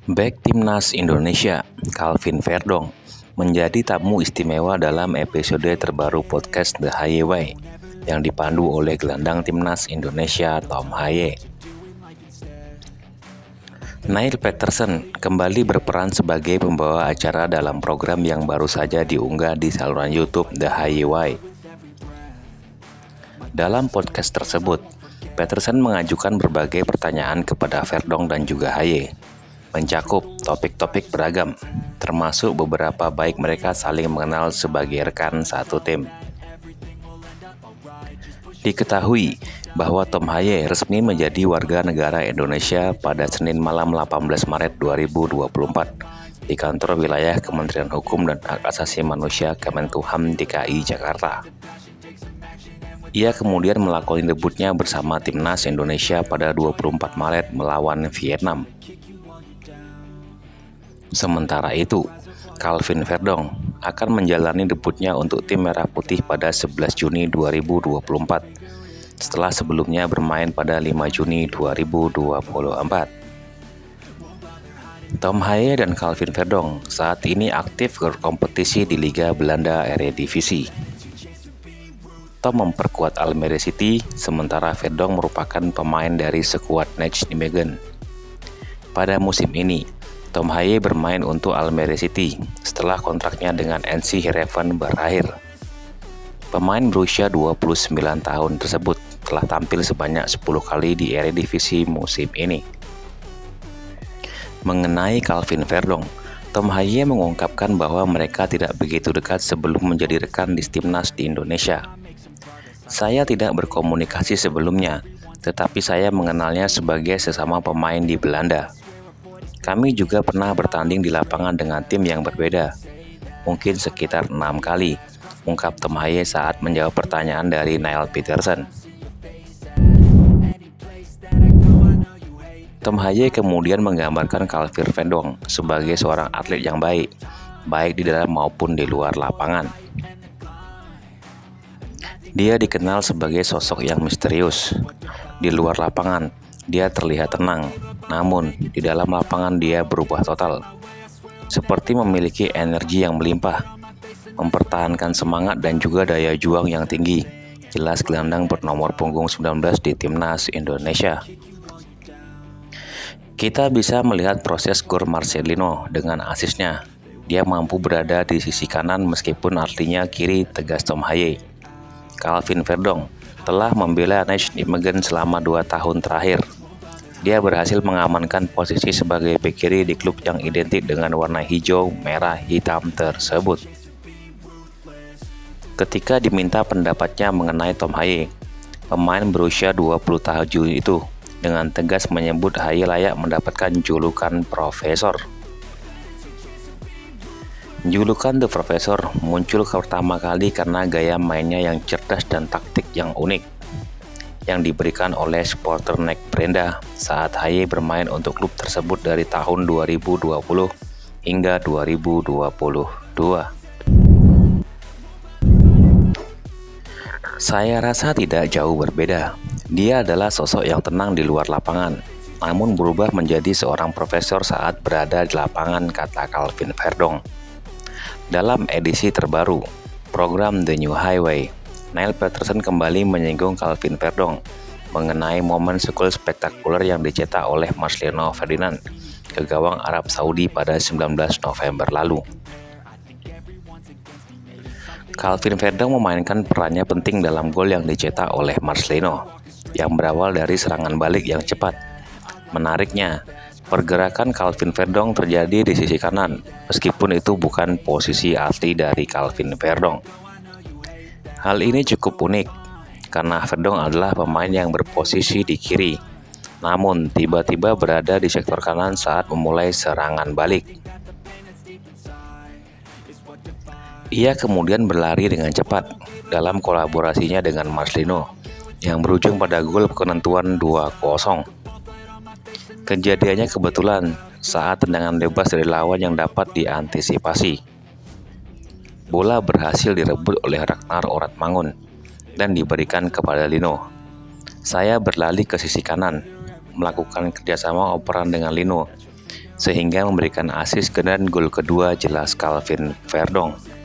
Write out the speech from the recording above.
Bek Timnas Indonesia, Calvin Verdong, menjadi tamu istimewa dalam episode terbaru podcast The Haye Way yang dipandu oleh gelandang Timnas Indonesia Tom Haye. Neil Peterson kembali berperan sebagai pembawa acara dalam program yang baru saja diunggah di saluran YouTube The Haye Way. Dalam podcast tersebut, Peterson mengajukan berbagai pertanyaan kepada Verdong dan juga Haye, mencakup topik-topik beragam, termasuk beberapa baik mereka saling mengenal sebagai rekan satu tim. Diketahui bahwa Tom Haye resmi menjadi warga negara Indonesia pada Senin malam 18 Maret 2024 di kantor wilayah Kementerian Hukum dan Hak Asasi Manusia Kemenkumham DKI Jakarta. Ia kemudian melakoni debutnya bersama Timnas Indonesia pada 24 Maret melawan Vietnam. Sementara itu, Calvin Verdong akan menjalani debutnya untuk tim Merah Putih pada 11 Juni 2024 setelah sebelumnya bermain pada 5 Juni 2024. Tom Haye dan Calvin Verdong saat ini aktif berkompetisi di Liga Belanda Eredivisie. Tom memperkuat Almere City, sementara Verdong merupakan pemain dari skuad Nijmegen. Pada musim ini, Tom Haye bermain untuk Almere City setelah kontraknya dengan NC Heerenveen berakhir. Pemain berusia 29 tahun tersebut telah tampil sebanyak 10 kali di Eredivisie musim ini. Mengenai Calvin Verdong, Tom Haye mengungkapkan bahwa mereka tidak begitu dekat sebelum menjadi rekan di timnas di Indonesia. Saya tidak berkomunikasi sebelumnya, tetapi saya mengenalnya sebagai sesama pemain di Belanda. Kami juga pernah bertanding di lapangan dengan tim yang berbeda, mungkin sekitar 6 kali, ungkap Tom Haye saat menjawab pertanyaan dari Neil Peterson. Tom Haye kemudian menggambarkan Calvin Verdong sebagai seorang atlet yang baik di dalam maupun di luar lapangan. Dia dikenal sebagai sosok yang misterius. Di luar lapangan, dia terlihat tenang, namun di dalam lapangan dia berubah total. Seperti memiliki energi yang melimpah, mempertahankan semangat dan juga daya juang yang tinggi. Jelas gelandang bernomor punggung 19 di Timnas Indonesia. Kita bisa melihat proses gol Marcelino dengan asisnya. Dia mampu berada di sisi kanan meskipun artinya kiri, tegas Tom Haye. Calvin Verdong telah membela Nijmegen selama 2 tahun terakhir. Dia berhasil mengamankan posisi sebagai bek kiri di klub yang identik dengan warna hijau, merah, hitam tersebut. Ketika diminta pendapatnya mengenai Tom Haye, pemain berusia 20 tahun itu dengan tegas menyebut Haye layak mendapatkan julukan Profesor. Julukan The Professor muncul pertama kali karena gaya mainnya yang cerdas dan taktik yang unik yang diberikan oleh supporter Nek Brenda saat Haye bermain untuk klub tersebut dari tahun 2020 hingga 2022. Saya rasa tidak jauh berbeda. Dia adalah sosok yang tenang di luar lapangan, namun berubah menjadi seorang profesor saat berada di lapangan, kata Calvin Verdong. Dalam edisi terbaru, program The New Highway, Neil Peterson kembali menyinggung Calvin Verdong mengenai momen gol spektakuler yang dicetak oleh Marcelino Ferdinand ke gawang Arab Saudi pada 19 November lalu. Calvin Verdong memainkan perannya penting dalam gol yang dicetak oleh Marcelino, yang berawal dari serangan balik yang cepat. Menariknya, pergerakan Calvin Verdong terjadi di sisi kanan, meskipun itu bukan posisi asli dari Calvin Verdong. Hal ini cukup unik, karena Verdong adalah pemain yang berposisi di kiri, namun tiba-tiba berada di sektor kanan saat memulai serangan balik. Ia kemudian berlari dengan cepat dalam kolaborasinya dengan Marcelino, yang berujung pada gol penentuan 2-0. Kejadiannya kebetulan saat tendangan bebas dari lawan yang dapat diantisipasi. Bola berhasil direbut oleh Ragnar Oratmangun dan diberikan kepada Lino. Saya berlari ke sisi kanan, melakukan kerjasama operan dengan Lino. sehingga memberikan assist dan gol kedua jelas Calvin Verdong.